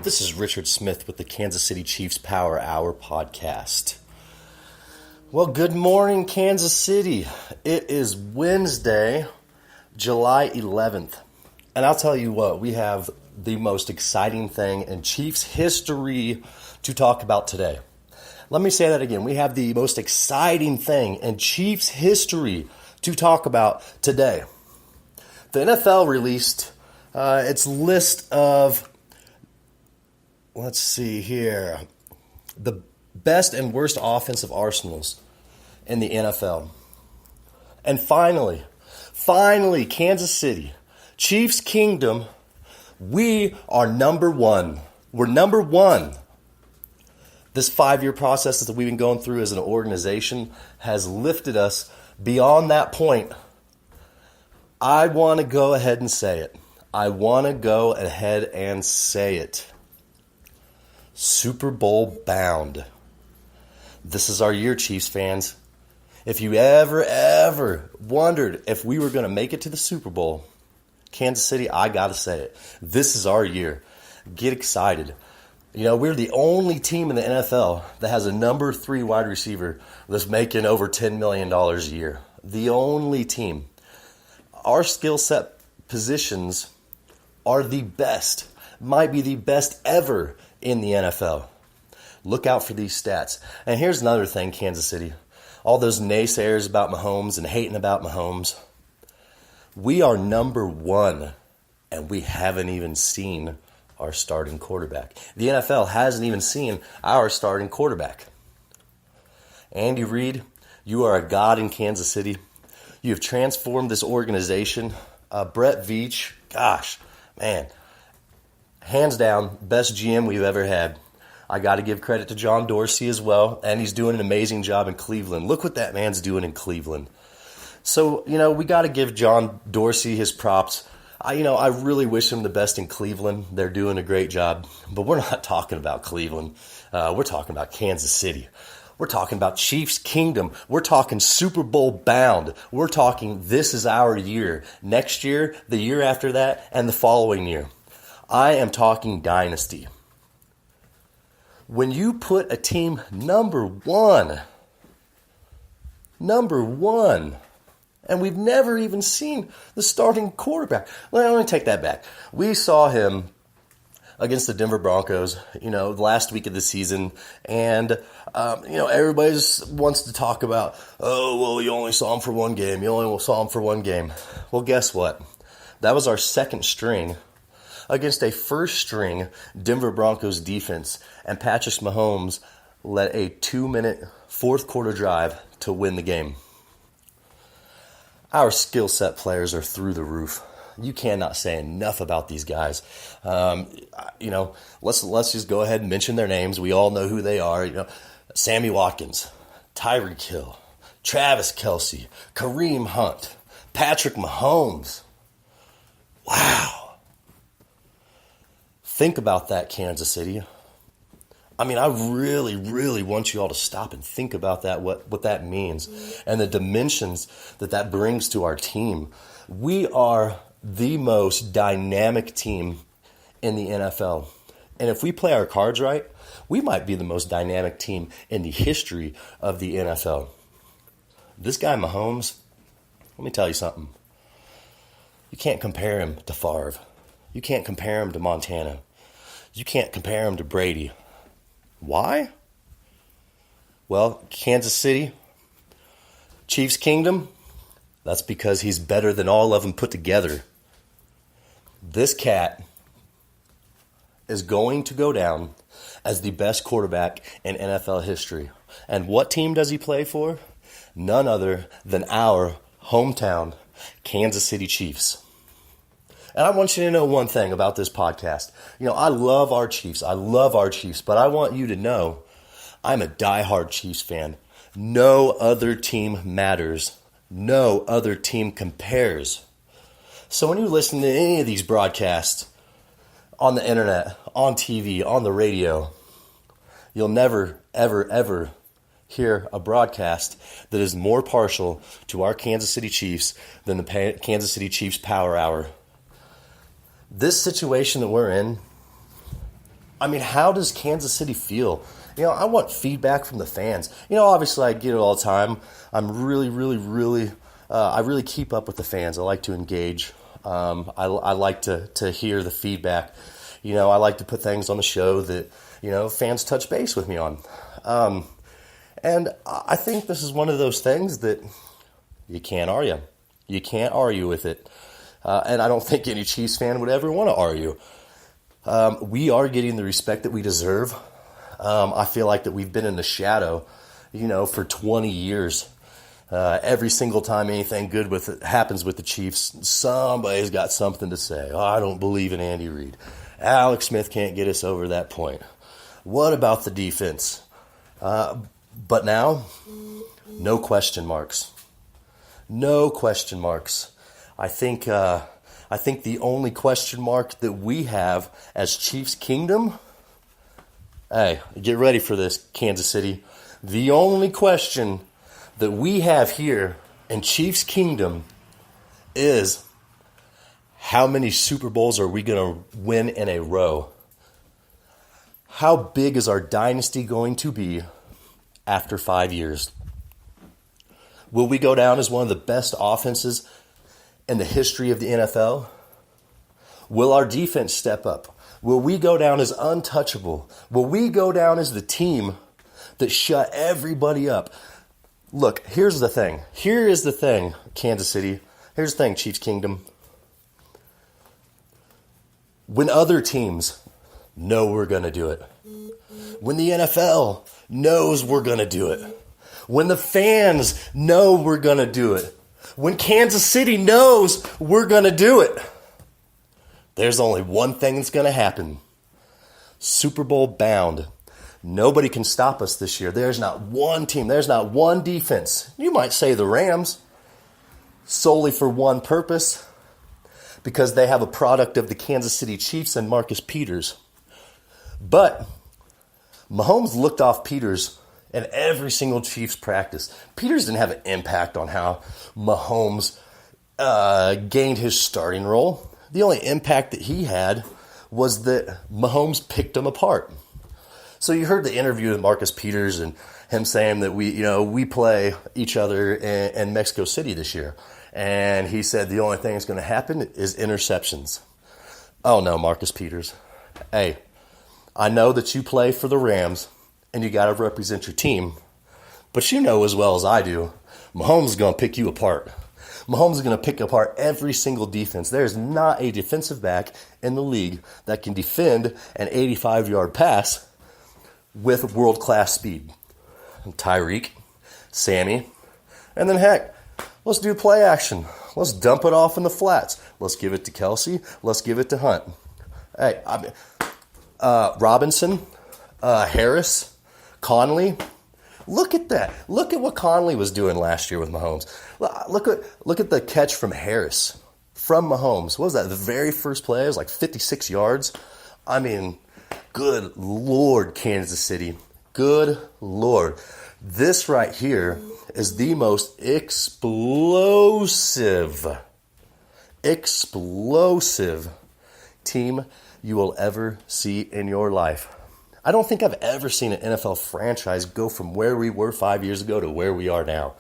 This is Richard Smith with the Kansas City Chiefs Power Hour podcast. Well, good morning, Kansas City. It is Wednesday, July 11th. And I'll tell you what, we have the most exciting thing in Chiefs history to talk about today. Let me say that again. We have the most exciting thing in Chiefs history to talk about today. The NFL released its list of, let's see here, the best and worst offensive arsenals in the NFL. And finally, Kansas City, Chiefs Kingdom, we are number one. We're number one. This 5-year process that we've been going through as an organization has lifted us beyond that point. I want to go ahead and say it. Super Bowl bound. This is our year, Chiefs fans. If you ever wondered if we were going to make it to the Super Bowl, Kansas City, I got to say it. This is our year. Get excited. You know, we're the only team in the NFL that has a number 3 wide receiver that's making over $10 million a year. The only team. Our skill set positions are the best, might be the best ever in the NFL. Look out for these stats. And here's another thing, Kansas City. All those naysayers about Mahomes and hating about Mahomes. We are number 1, and we haven't even seen our starting quarterback. The NFL hasn't even seen our starting quarterback. Andy Reid, you are a god in Kansas City. You have transformed this organization. Brett Veach, gosh, man, hands down, best GM we've ever had. I got to give credit to John Dorsey as well, and he's doing an amazing job in Cleveland. Look what that man's doing in Cleveland. So, you know, we got to give John Dorsey his props. I really wish him the best in Cleveland. They're doing a great job. But we're not talking about Cleveland. We're talking about Kansas City. We're talking about Chiefs Kingdom. We're talking Super Bowl bound. We're talking this is our year. Next year, the year after that, and the following year. I am talking dynasty. When you put a team number one, and we've never even seen the starting quarterback. Let me take that back. We saw him against the Denver Broncos, the last week of the season. And, everybody wants to talk about, you only saw him for one game. Well, guess what? That was our second string against a first string Denver Broncos defense. And Patrick Mahomes led a 2-minute fourth quarter drive to win the game. Our skill set players are through the roof. You cannot say enough about these guys. Let's just go ahead and mention their names. We all know who they are. Sammy Watkins, Tyreek Hill, Travis Kelce, Kareem Hunt, Patrick Mahomes. Wow. Think about that, Kansas City. I really want you all to stop and think about that, what that means, and the dimensions that brings to our team. We are the most dynamic team in the NFL. And if we play our cards right, we might be the most dynamic team in the history of the NFL. This guy, Mahomes, let me tell you something. You can't compare him to Favre. You can't compare him to Montana. You can't compare him to Brady. Why? Well, Kansas City, Chiefs Kingdom, that's because he's better than all of them put together. This cat is going to go down as the best quarterback in NFL history. And what team does he play for? None other than our hometown Kansas City Chiefs. And I want you to know one thing about this podcast. I love our Chiefs. But I want you to know I'm a diehard Chiefs fan. No other team matters. No other team compares. So when you listen to any of these broadcasts on the internet, on TV, on the radio, you'll never, ever hear a broadcast that is more partial to our Kansas City Chiefs than the Kansas City Chiefs Power Hour. This situation that we're in, I mean, how does Kansas City feel? I want feedback from the fans. Obviously I get it all the time. I'm really, really, really, I really keep up with the fans. I like to engage. I like to hear the feedback. I like to put things on the show that, fans touch base with me on. And I think this is one of those things that you can't argue. You can't argue with it. And I don't think any Chiefs fan would ever want to argue. We are getting the respect that we deserve. I feel like that we've been in the shadow, for 20 years. Every single time anything good happens with the Chiefs, somebody's got something to say. Oh, I don't believe in Andy Reid. Alex Smith can't get us over that point. What about the defense? But now, no question marks. No question marks. I think the only question mark that we have as Chiefs Kingdom, hey, get ready for this, Kansas City. The only question that we have here in Chiefs Kingdom is how many Super Bowls are we going to win in a row? How big is our dynasty going to be after 5 years? Will we go down as one of the best offenses in the history of the NFL? Will our defense step up? Will we go down as untouchable? Will we go down as the team that shut everybody up? Look, here's the thing. Here is the thing, Kansas City. Here's the thing, Chiefs Kingdom. When other teams know we're going to do it, when the NFL knows we're going to do it, when the fans know we're going to do it, when Kansas City knows we're going to do it, there's only one thing that's going to happen. Superbowl bound. Nobody can stop us this year. There's not one team. There's not one defense. You might say the Rams, solely for one purpose, because they have a product of the Kansas City Chiefs and Marcus Peters. But Mahomes looked off Peters in every single Chiefs practice. Peters didn't have an impact on how Mahomes gained his starting role. The only impact that he had was that Mahomes picked him apart. So you heard the interview with Marcus Peters and him saying that we play each other in Mexico City this year. And he said the only thing that's going to happen is interceptions. Oh no, Marcus Peters. Hey, I know that you play for the Rams and you got to represent your team. But you know as well as I do, Mahomes is going to pick you apart. Mahomes is going to pick apart every single defense. There's not a defensive back in the league that can defend an 85-yard pass with world-class speed. Tyreek, Sammy, and then heck, let's do play action. Let's dump it off in the flats. Let's give it to Kelsey. Let's give it to Hunt. Hey, Robinson, Harris, Conley. Look at that. Look at what Conley was doing last year with Mahomes. Look at the catch from Harris, from Mahomes. What was that? The very first play? It was like 56 yards. I mean, good Lord, Kansas City. Good Lord. This right here is the most explosive team you will ever see in your life. I don't think I've ever seen an NFL franchise go from where we were 5 years ago to where we are now.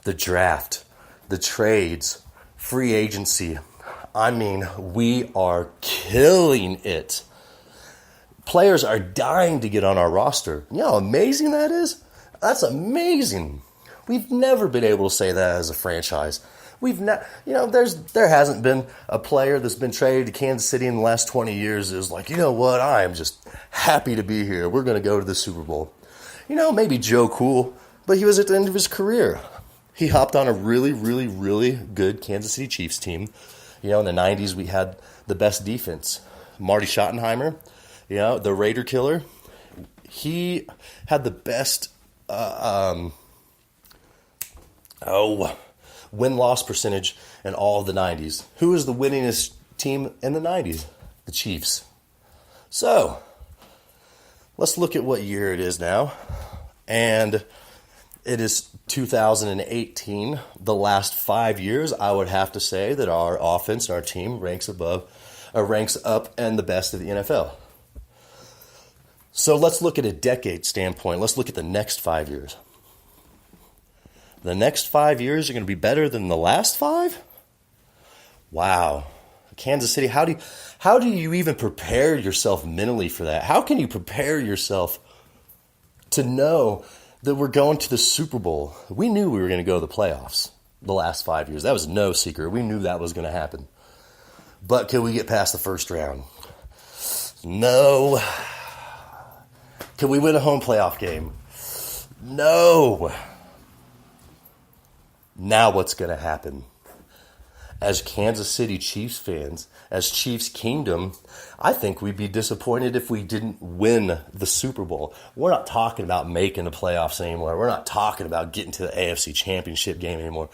The draft, the trades, free agency. I mean, we are killing it. Players are dying to get on our roster. You know how amazing that is? That's amazing. We've never been able to say that as a franchise. There hasn't been a player that's been traded to Kansas City in the last 20 years that was like, you know what, I am just happy to be here. We're going to go to the Super Bowl. Maybe Joe Cool, but he was at the end of his career. He hopped on a really, really, really good Kansas City Chiefs team. In the 90s, we had the best defense. Marty Schottenheimer, the Raider killer. He had the best win-loss percentage in all of the 90s. Who was the winningest team in the 90s? The Chiefs. So, let's look at what year it is now. And it is 2018. The last 5 years, I would have to say that our offense, our team, ranks up in the best of the NFL. So let's look at a decade standpoint. Let's look at the next 5 years. The next 5 years are going to be better than the last 5? Wow. Kansas City, how do you even prepare yourself mentally for that? How can you prepare yourself to know that we're going to the Super Bowl? We knew we were going to go to the playoffs the last 5 years. That was no secret. We knew that was going to happen. But can we get past the first round? No. Can we win a home playoff game? No. Now what's going to happen? As Kansas City Chiefs fans, as Chiefs Kingdom, I think we'd be disappointed if we didn't win the Super Bowl. We're not talking about making the playoffs anymore. We're not talking about getting to the AFC Championship game anymore.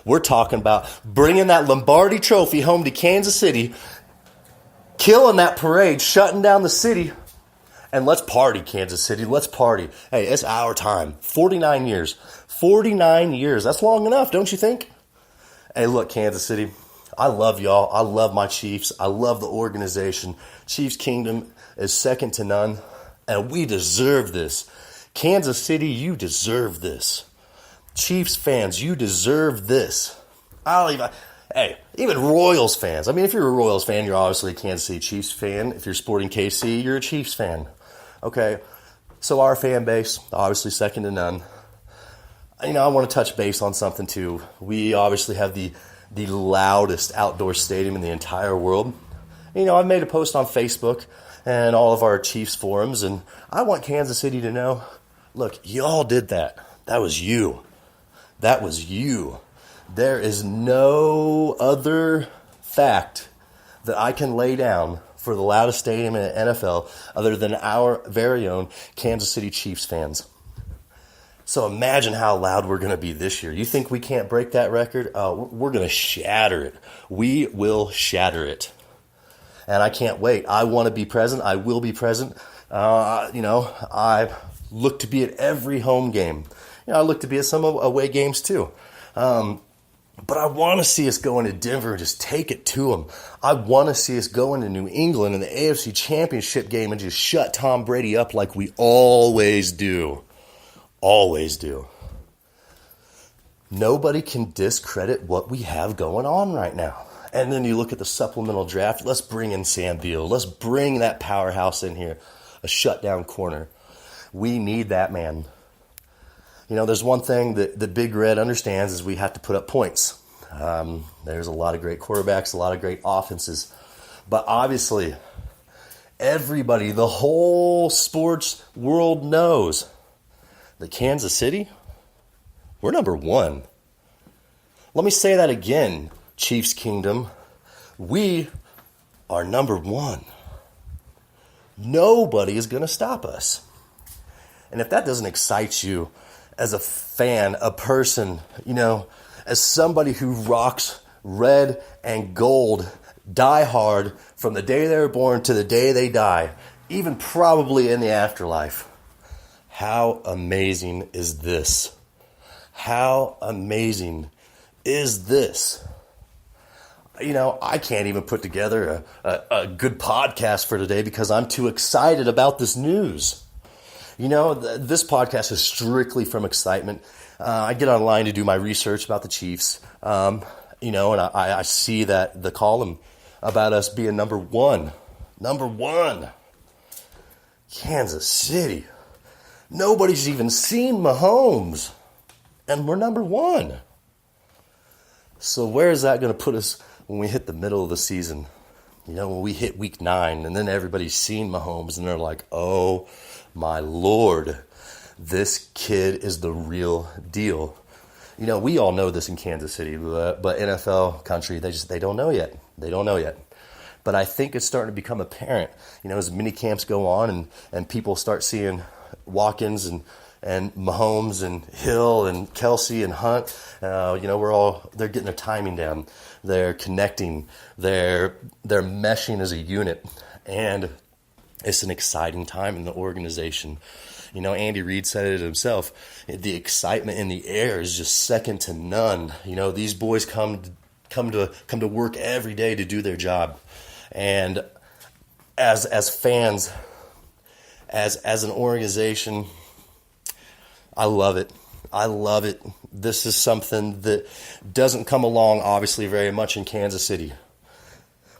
We're talking about bringing that Lombardi trophy home to Kansas City, killing that parade, shutting down the city, and let's party, Kansas City. Let's party. Hey, it's our time. 49 years. 49 years. That's long enough, don't you think? Hey, look, Kansas City, I love y'all. I love my Chiefs. I love the organization. Chiefs Kingdom is second to none, and we deserve this. Kansas City, you deserve this. Chiefs fans, you deserve this. Even Royals fans. I mean, if you're a Royals fan, you're obviously a Kansas City Chiefs fan. If you're sporting KC, you're a Chiefs fan. Okay, so our fan base, obviously second to none. I want to touch base on something too. We obviously have the loudest outdoor stadium in the entire world. I've made a post on Facebook and all of our Chiefs forums, and I want Kansas City to know, look, y'all did that. That was you. That was you. There is no other fact that I can lay down for the loudest stadium in the NFL other than our very own Kansas City Chiefs fans. So imagine how loud we're going to be this year. You think we can't break that record? We're going to shatter it. We will shatter it. And I can't wait. I want to be present. I will be present. I look to be at every home game. I look to be at some away games too. But I want to see us go into Denver and just take it to them. I want to see us go into New England in the AFC Championship game and just shut Tom Brady up like we always do. Always do. Nobody can discredit what we have going on right now. And then you look at the supplemental draft. Let's bring in Sam Beal. Let's bring that powerhouse in here, a shutdown corner. We need that man. There's one thing that the Big Red understands is we have to put up points. There's a lot of great quarterbacks, a lot of great offenses. But obviously, everybody, the whole sports world knows that Kansas City, we're number one. Let me say that again, Chiefs Kingdom. We are number one. Nobody is going to stop us. And if that doesn't excite you as a fan, a person, as somebody who rocks red and gold, die hard from the day they were born to the day they die, even probably in the afterlife, how amazing is this? How amazing is this? I can't even put together a good podcast for today because I'm too excited about this news. This podcast is strictly from excitement. I get online to do my research about the Chiefs, and I see that the column about us being number one. Kansas City. Nobody's even seen Mahomes, and we're number one. So where is that going to put us when we hit the middle of the season? When we hit week 9, and then everybody's seen Mahomes, and they're like, oh, my Lord, this kid is the real deal. We all know this in Kansas City, but NFL country, they don't know yet. They don't know yet. But I think it's starting to become apparent, as mini camps go on and people start seeing Watkins and Mahomes and Hill and Kelsey and Hunt. They're getting their timing down. They're connecting. They're meshing as a unit. And it's an exciting time in the organization. Andy Reid said it himself. The excitement in the air is just second to none. These boys come to work every day to do their job. And as fans, as an organization, I love it. I love it. This is something that doesn't come along, obviously, very much in Kansas City.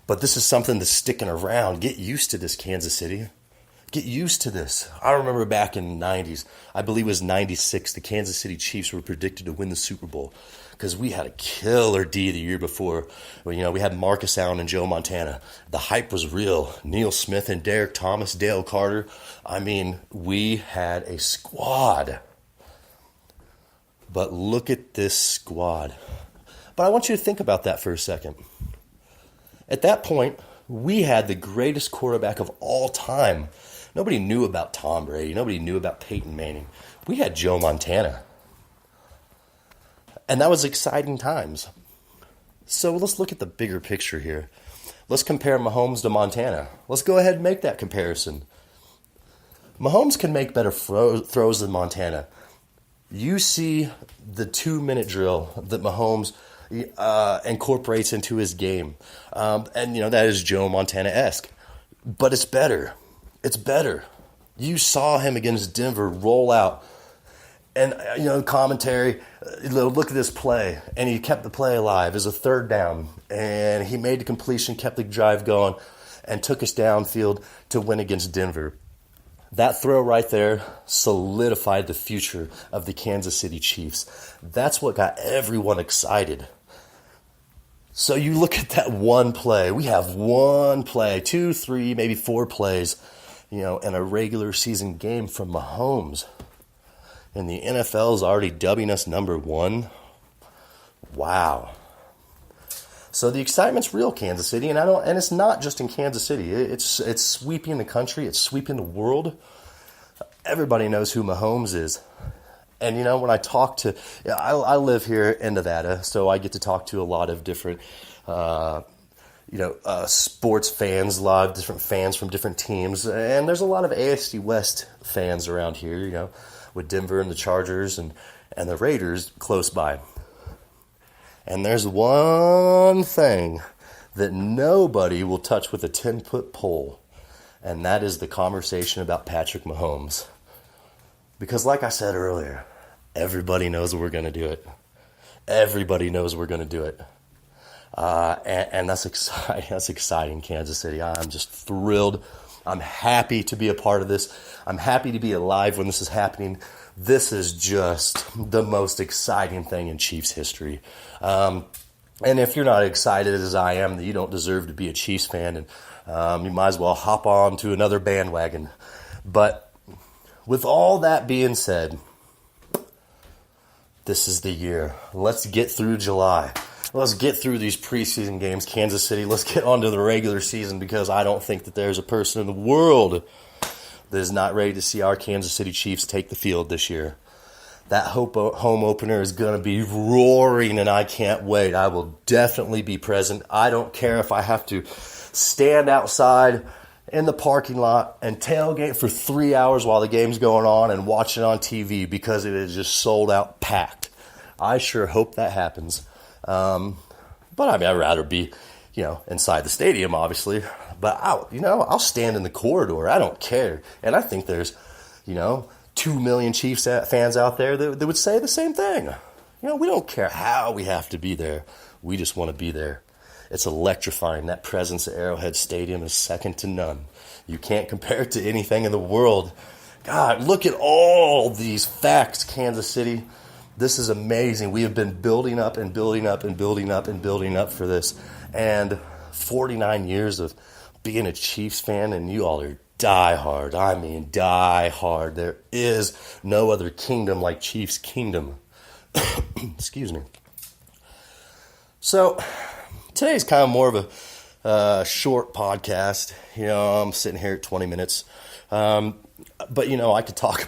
But this is something that's sticking around. Get used to this, Kansas City. Get used to this. I remember back in the 90s, I believe it was 96, the Kansas City Chiefs were predicted to win the Super Bowl because we had a killer D the year before. We had Marcus Allen and Joe Montana. The hype was real. Neil Smith and Derek Thomas, Dale Carter. I mean, we had a squad. But look at this squad. But I want you to think about that for a second. At that point, we had the greatest quarterback of all time. Nobody knew about Tom Brady. Nobody knew about Peyton Manning. We had Joe Montana. And that was exciting times. So let's look at the bigger picture here. Let's compare Mahomes to Montana. Let's go ahead and make that comparison. Mahomes can make better throws than Montana. You see the 2-minute drill that Mahomes incorporates into his game. And that is Joe Montana-esque. But it's better. It's better. You saw him against Denver roll out. And, commentary, look at this play. And he kept the play alive as a third down. And he made the completion, kept the drive going, and took us downfield to win against Denver. That throw right there solidified the future of the Kansas City Chiefs. That's what got everyone excited. So you look at that one play. We have one play, 2, 3, maybe 4 plays, in a regular season game from Mahomes. And the NFL is already dubbing us number 1. Wow. So the excitement's real, Kansas City, and it's not just in Kansas City. It's sweeping the country. It's sweeping the world. Everybody knows who Mahomes is. And when I talk to, I live here in Nevada, so I get to talk to a lot of different, sports fans, a lot of different fans from different teams, and there's a lot of AFC West fans around here, with Denver and the Chargers and the Raiders close by. And there's one thing that nobody will touch with a 10-foot pole, and that is the conversation about Patrick Mahomes. Because like I said earlier, everybody knows we're going to do it. Everybody knows we're going to do it. And that's exciting. That's exciting, Kansas City. I'm just thrilled. I'm happy to be a part of this. I'm happy to be alive when this is happening. This is just the most exciting thing in Chiefs history. And if you're not excited as I am, then you don't deserve to be a Chiefs fan, and you might as well hop on to another bandwagon. But with all that being said, this is the year. Let's get through July. Let's get through these preseason games, Kansas City. Let's get on to the regular season, because I don't think that there's a person in the world that is not ready to see our Kansas City Chiefs take the field this year. That home opener is going to be roaring, and I can't wait. I will definitely be present. I don't care if I have to stand outside in the parking lot and tailgate for 3 hours while the game's going on and watch it on TV, because it is just sold out, packed. I sure hope that happens. But I'd rather be, inside the stadium, obviously. But I'll stand in the corridor. I don't care. And I think there's, 2 million Chiefs fans out there that would say the same thing. We don't care how we have to be there. We just want to be there. It's electrifying. That presence at Arrowhead Stadium is second to none. You can't compare it to anything in the world. God, look at all these facts, Kansas City. This is amazing. We have been building up and building up and building up and building up for this. And 49 years of being a Chiefs fan, and you all are die hard. I mean, die hard. There is no other kingdom like Chiefs Kingdom. Excuse me. So today's kind of more of a short podcast. I'm sitting here at 20 minutes. But I could talk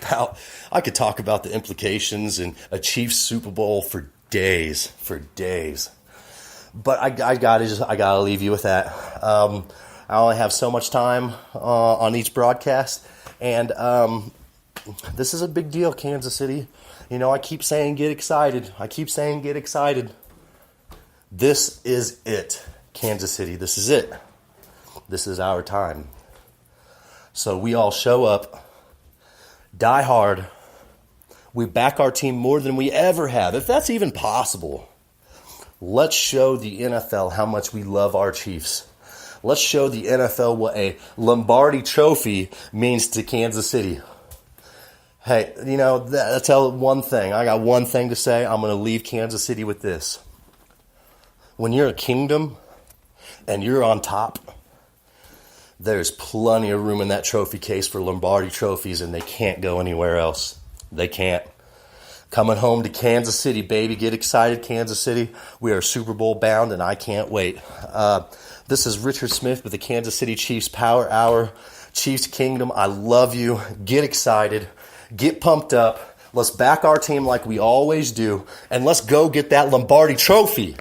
about the implications in a Chiefs Super Bowl for days. But I gotta leave you with that. I only have so much time on each broadcast, and this is a big deal, Kansas City. I keep saying get excited. This is it, Kansas City. This is it. This is our time. So we all show up Die hard. We back our team more than we ever have, if that's even possible. Let's show the NFL how much we love our Chiefs. Let's show the NFL what a Lombardi trophy means to Kansas City. Hey, I'll tell one thing. I got one thing to say. I'm going to leave Kansas City with this. When you're a kingdom and you're on top, there's plenty of room in that trophy case for Lombardi trophies, and they can't go anywhere else. They can't. Coming home to Kansas City, baby. Get excited, Kansas City. We are Super Bowl bound, and I can't wait. This is Richard Smith with the Kansas City Chiefs Power Hour. Chiefs Kingdom, I love you. Get excited. Get pumped up. Let's back our team like we always do, and let's go get that Lombardi trophy.